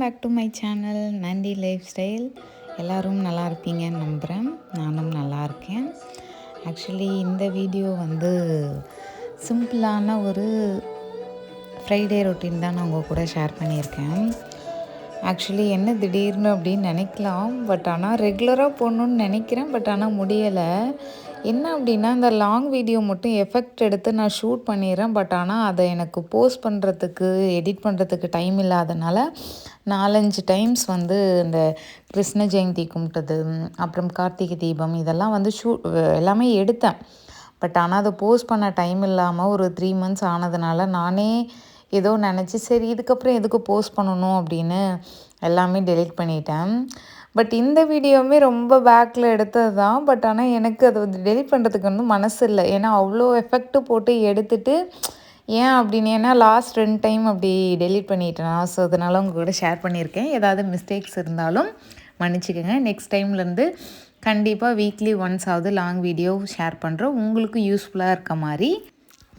Back to my channel Nandhi lifestyle. எல்லோரும் நல்லா இருப்பீங்கன்னு நம்புகிறேன். நானும் நல்லா இருக்கேன். ஆக்சுவலி இந்த வீடியோ சிம்பிளான ஒரு ஃப்ரைடே ரொட்டீன் தான் நான் உங்கள் கூட ஷேர் பண்ணியிருக்கேன். ஆக்சுவலி என்ன திடீர்னு அப்படின்னு நினைக்கலாம், பட் ஆனால் ரெகுலராக போடணுன்னு நினைக்கிறேன், பட் ஆனால் முடியலை. என்ன அப்படின்னா, இந்த லாங் வீடியோ மட்டும் எஃபெக்ட் எடுத்து நான் ஷூட் பண்ணிடுறேன், பட் ஆனால் அதை எனக்கு போஸ்ட் பண்ணுறதுக்கு எடிட் பண்ணுறதுக்கு டைம் இல்லாதனால 4-5 டைம்ஸ் இந்த கிருஷ்ண ஜெயந்தி கும்பிட்டது, அப்புறம் கார்த்திகை தீபம் இதெல்லாம் எல்லாமே எடுத்தேன். பட் ஆனால் அதை போஸ்ட் பண்ண டைம் இல்லாமல் ஒரு 3 months ஆனதுனால நானே ஏதோ நினச்சி சரி இதுக்கப்புறம் எதுக்கு போஸ்ட் பண்ணணும் அப்படின்னு எல்லாமே டெலீட் பண்ணிட்டேன். பட் இந்த வீடியோவுமே ரொம்ப பேக்கில் எடுத்தது தான். பட் ஆனால் எனக்கு அதை டெலிட் பண்ணுறதுக்கு மனசு இல்லை. ஏன்னா அவ்வளோ எஃபெக்ட்டு போட்டு எடுத்துட்டு ஏன் அப்படின்னு, ஏன்னா லாஸ்ட் 2 டைம் அப்படி டெலீட் பண்ணிட்டேன். ஸோ அதனால் உங்கள் கூட ஷேர் பண்ணியிருக்கேன். ஏதாவது மிஸ்டேக்ஸ் இருந்தாலும் மன்னிச்சிக்கோங்க. நெக்ஸ்ட் டைம்லேருந்து கண்டிப்பாக வீக்லி ஒன்ஸ் ஆகுது லாங் வீடியோ ஷேர் பண்ணுறோம், உங்களுக்கு யூஸ்ஃபுல்லாக இருக்க மாதிரி.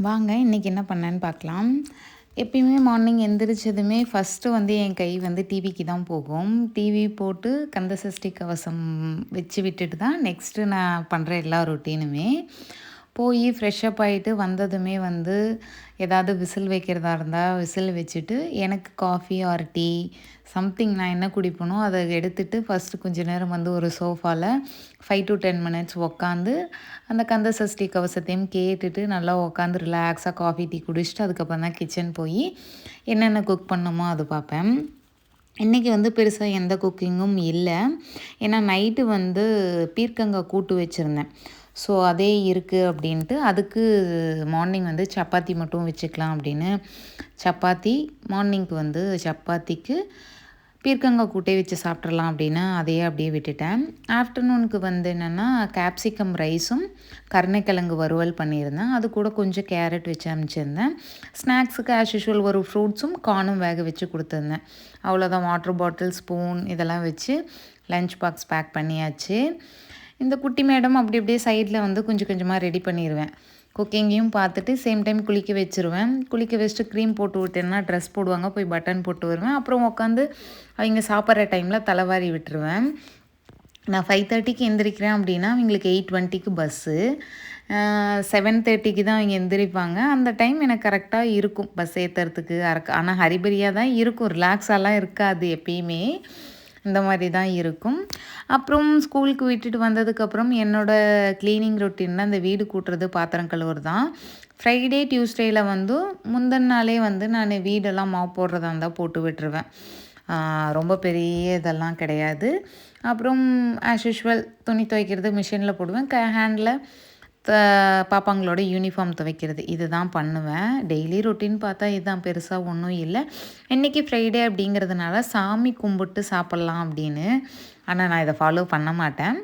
வாங்க இன்றைக்கி என்ன பண்ணேன்னு பார்க்கலாம். எப்பயுமே மார்னிங் எந்திரிச்சதுமே ஃபஸ்ட்டு என் கை டிவிக்கு தான் போகும். டிவி போட்டு கந்தசஷ்டி கவசம் வச்சு விட்டுட்டு தான் நெக்ஸ்ட்டு நான் பண்ணுற எல்லா ரொட்டீனுமே. போய் ஃப்ரெஷ்ஷப் ஆகிட்டு வந்ததுமே ஏதாவது விசில் வைக்கிறதா இருந்தால் விசில் வச்சுட்டு எனக்கு காஃபி ஆர் டீ சம்திங் நான் என்ன குடிப்பனோ அதை எடுத்துகிட்டு ஃபஸ்ட்டு கொஞ்சம் நேரம் ஒரு சோஃபாவில் 5 to 10 minutes உக்காந்து அந்த கந்த சஷ்டி கவசத்தையும் கேட்டுட்டு நல்லா உக்காந்து ரிலாக்ஸாக காஃபி டீ குடிச்சிட்டு அதுக்கப்புறம் தான் கிச்சன் போய் என்னென்ன குக் பண்ணணுமோ அது பார்ப்பேன். இன்றைக்கி பெருசாக எந்த குக்கிங்கும் இல்லை. ஏன்னா நைட்டு பீர்க்கங்காய் கூட்டு வச்சுருந்தேன். ஸோ அதே இருக்குது அப்படின்ட்டு அதுக்கு மார்னிங் சப்பாத்தி மட்டும் வச்சுக்கலாம் அப்படின்னு சப்பாத்தி மார்னிங்க்கு சப்பாத்திக்கு பீர்க்கங்காய் கூட்டே வச்சு சாப்பிட்றலாம் அப்படின்னு அதையே அப்படியே விட்டுட்டேன். ஆஃப்டர்நூனுக்கு என்னென்னா கேப்சிகம் ரைஸும் கருணைக்கிழங்கு வறுவல் பண்ணியிருந்தேன். அது கூட கொஞ்சம் கேரட் வச்சு அனுப்பிச்சிருந்தேன். ஸ்நாக்ஸுக்கு ஆஸ் யூஷுவல் ஒரு ஃப்ரூட்ஸும் கார்னும் வேக வச்சு கொடுத்துருந்தேன். அவ்வளோதான். வாட்டர் பாட்டில் ஸ்பூன் இதெல்லாம் வச்சு லஞ்ச் பாக்ஸ் பேக் பண்ணியாச்சு. இந்த குட்டி மேடம் அப்படி அப்படியே சைடில் கொஞ்சம் கொஞ்சமாக ரெடி பண்ணிடுவேன். குக்கிங்கையும் பார்த்துட்டு சேம் டைம் குளிக்க வச்சுருவேன். குளிக்க வச்சுட்டு க்ரீம் போட்டு விட்டேன்னா ட்ரெஸ் போடுவாங்க, போய் பட்டன் போட்டு வருவேன். அப்புறம் உட்காந்து அவங்க சாப்பிட்ற டைமில் தலைவாரி விட்டுருவேன். நான் 5:30க்கு எந்திரிக்கிறேன் அப்படின்னா அவங்களுக்கு 8:20க்கு பஸ்ஸு. 7:30க்கு தான் அவங்க எந்திரிப்பாங்க. அந்த டைம் எனக்கு கரெக்டாக இருக்கும் பஸ் ஏற்றுறதுக்கு. ஆனால் ஹரிபரியாக தான் இருக்கும், ரிலாக்ஸாலாம் இருக்காது. எப்பயுமே இந்த மாதிரி தான் இருக்கும். அப்புறம் ஸ்கூலுக்கு விட்டுட்டு வந்ததுக்கப்புறம் என்னோடய க்ளீனிங் ரொட்டீன்னா இந்த வீடு கூட்டுறது பாத்திரம் கழுவுறது தான். ஃப்ரைடே டியூஸ்டேயில் முந்தின நாளே நான் வீடெல்லாம் மாப் போடுறதா இருந்தால் போட்டு விட்டுருவேன். ரொம்ப பெரிய இதெல்லாம் கிடையாது. அப்புறம் ஆஸ் யூஷுவல் துணி துவைக்கிறது மிஷினில் போடுவேன். ஹேண்டில் பாப்பாங்களோட யூனிஃபார்ம் துவைக்கிறது இது தான் பண்ணுவேன். டெய்லி ரொட்டீன் பார்த்தா இதுதான், பெருசாக ஒன்றும் இல்லை. இன்றைக்கி ஃப்ரைடே அப்படிங்கிறதுனால சாமி கும்பிட்டு சாப்பிட்லாம் அப்படின்னு. ஆனால் நான் இதை ஃபாலோ பண்ண மாட்டேன்.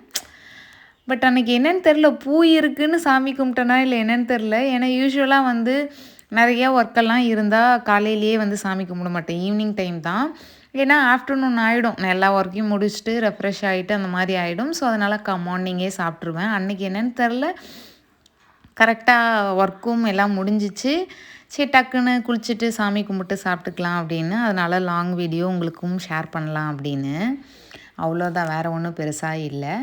பட் அன்றைக்கி என்னென்னு தெரில, பூ இருக்குதுன்னு சாமி கும்பிட்டேனா இல்லை என்னென்னு தெரில. ஏன்னா யூஸ்வலாக நிறையா ஒர்க்கெல்லாம் இருந்தால் காலையிலேயே சாமி கும்பிட மாட்டேன், ஈவினிங் டைம் தான். ஏன்னா ஆஃப்டர்நூன் ஆகிடும், நான் எல்லா ஒர்க்கையும் முடிச்சுட்டு ரெஃப்ரெஷ் ஆகிட்டு அந்த மாதிரி ஆகிடும். ஸோ அதனால் மார்னிங்கே சாப்பிட்ருவேன். அன்றைக்கி என்னென்னு தெரில, கரெக்டாக ஒர்க்கும் எல்லாம் முடிஞ்சிச்சு. சரி டக்குன்னு குளிச்சுட்டு சாமி கும்பிட்டு சாப்பிட்டுக்கலாம் அப்படின்னு, அதனால் லாங் வீடியோ உங்களுக்கும் ஷேர் பண்ணலாம் அப்படின்னு. அவ்வளோதான், வேறு ஒன்றும் பெருசாக இல்லை.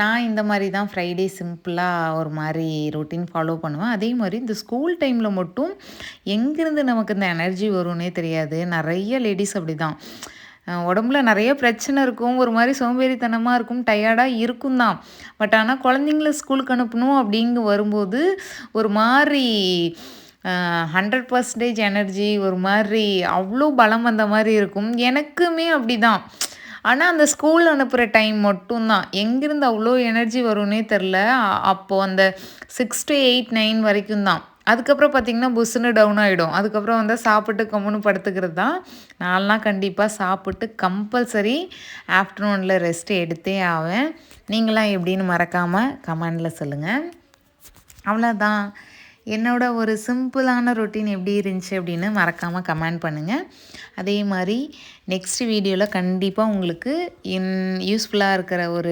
நான் இந்த மாதிரி தான் ஃப்ரைடே சிம்பிளாக ஒரு மாதிரி ரொட்டீன் ஃபாலோ பண்ணுவேன். அதே மாதிரி இந்த ஸ்கூல் டைமில் மட்டும் எங்கேருந்து நமக்கு இந்த எனர்ஜி வரும்னே தெரியாது. நிறைய லேடிஸ் அப்படி தான், உடம்புல நிறைய பிரச்சனை இருக்கும், ஒரு மாதிரி சோம்பேறித்தனமாக இருக்கும், டயர்டாக இருக்கும் தான். பட் ஆனால் குழந்தைங்கள ஸ்கூலுக்கு அனுப்பணும் அப்படிங்க வரும்போது ஒரு மாதிரி 100% எனர்ஜி, ஒரு மாதிரி அவ்வளோ பலம் வந்த மாதிரி இருக்கும். எனக்குமே அப்படி தான். ஆனால் அந்த ஸ்கூல் அனுப்புகிற டைம் மட்டும்தான் எங்கேருந்து அவ்வளோ எனர்ஜி வரும்னே தெரில. அப்போது அந்த 6 to 8, 9 வரைக்கும் தான். அதுக்கப்புறம் பார்த்திங்கன்னா புஸ்ஸுன்னு டவுன் ஆகிடும். அதுக்கப்புறம் சாப்பிட்டு கம்முன்னு படுத்துக்கிறது தான். நான்லாம் கண்டிப்பாக சாப்பிட்டு கம்பல்சரி ஆஃப்டர்நூனில் ரெஸ்ட்டு எடுத்தே ஆவேன். நீங்களாம் எப்படின்னு மறக்காமல் கமெண்டில் சொல்லுங்கள். அவ்வளோதான், என்னோடய ஒரு சிம்பிளான ரொட்டீன் எப்படி இருந்துச்சு அப்படின்னு மறக்காமல் கமெண்ட் பண்ணுங்கள். அதே மாதிரி நெக்ஸ்ட் வீடியோவில் கண்டிப்பாக உங்களுக்கு யூஸ்ஃபுல்லாக இருக்கிற ஒரு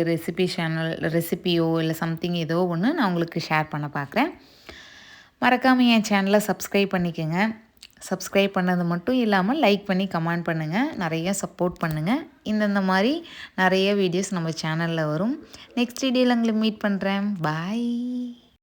ரெசிபியோ இல்லை சம்திங் ஏதோ ஒன்று நான் உங்களுக்கு ஷேர் பண்ண பார்க்குறேன். மறக்காமல் என் சேனலை சப்ஸ்கிரைப் பண்ணிக்கோங்க. சப்ஸ்கிரைப் பண்ணது மட்டும் இல்லாமல் லைக் பண்ணி கமெண்ட் பண்ணுங்கள், நிறைய சப்போர்ட் பண்ணுங்கள். இந்த மாதிரி நிறைய வீடியோஸ் நம்ம சேனலில் வரும். நெக்ஸ்ட் வீடியோவில் உங்களை மீட் பண்ணுறேன். பாய்.